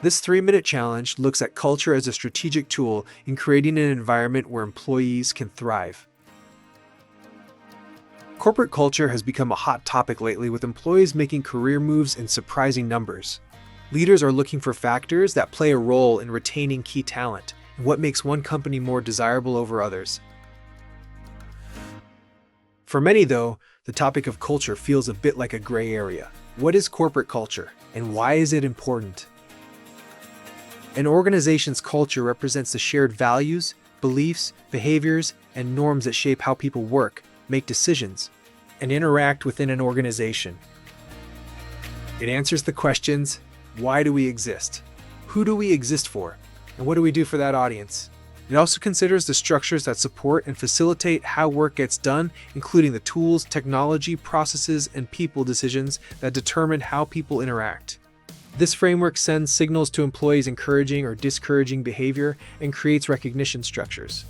This 3-minute challenge looks at culture as a strategic tool in creating an environment where employees can thrive. Corporate culture has become a hot topic lately, with employees making career moves in surprising numbers. Leaders are looking for factors that play a role in retaining key talent and what makes one company more desirable over others. For many, though, the topic of culture feels a bit like a gray area. What is corporate culture, and why is it important? An organization's culture represents the shared values, beliefs, behaviors, and norms that shape how people work, make decisions, and interact within an organization. It answers the questions: why do we exist? Who do we exist for? And what do we do for that audience? It also considers the structures that support and facilitate how work gets done, including the tools, technology, processes, and people decisions that determine how people interact. This framework sends signals to employees encouraging or discouraging behavior and creates recognition structures.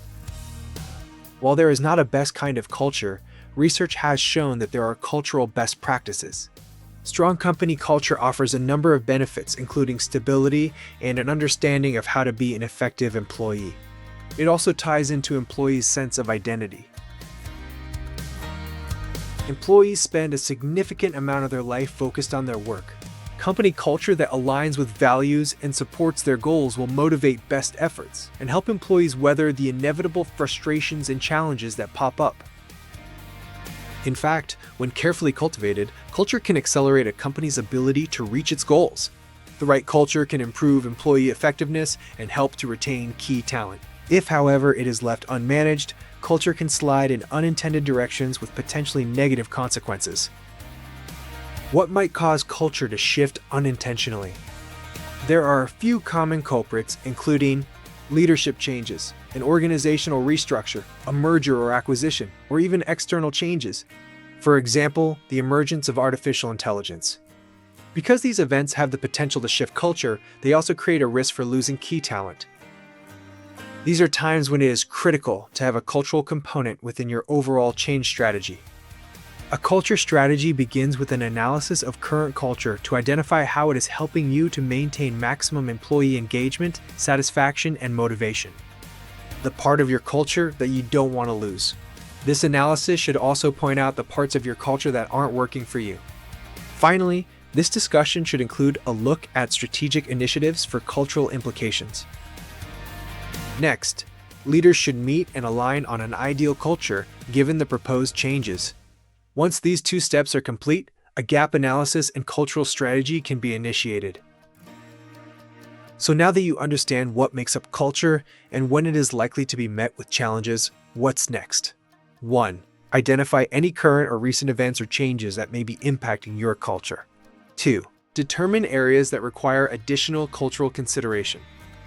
While there is not a best kind of culture, research has shown that there are cultural best practices. Strong company culture offers a number of benefits, including stability and an understanding of how to be an effective employee. It also ties into employees' sense of identity. Employees spend a significant amount of their life focused on their work. Company culture that aligns with values and supports their goals will motivate best efforts and help employees weather the inevitable frustrations and challenges that pop up. In fact, when carefully cultivated, culture can accelerate a company's ability to reach its goals. The right culture can improve employee effectiveness and help to retain key talent. If, however, it is left unmanaged, culture can slide in unintended directions with potentially negative consequences. What might cause culture to shift unintentionally? There are a few common culprits, including leadership changes, an organizational restructure, a merger or acquisition, or even external changes. For example, the emergence of artificial intelligence. Because these events have the potential to shift culture, they also create a risk for losing key talent. These are times when it is critical to have a cultural component within your overall change strategy. A culture strategy begins with an analysis of current culture to identify how it is helping you to maintain maximum employee engagement, satisfaction, and motivation. The part of your culture that you don't want to lose. This analysis should also point out the parts of your culture that aren't working for you. Finally, this discussion should include a look at strategic initiatives for cultural implications. Next, leaders should meet and align on an ideal culture given the proposed changes. Once these two steps are complete, a gap analysis and cultural strategy can be initiated. So now that you understand what makes up culture and when it is likely to be met with challenges, what's next? 1. Identify any current or recent events or changes that may be impacting your culture. 2. Determine areas that require additional cultural consideration.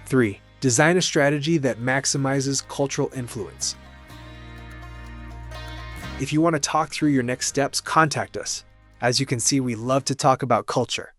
3. Design a strategy that maximizes cultural influence. If you want to talk through your next steps, contact us. As you can see, we love to talk about culture.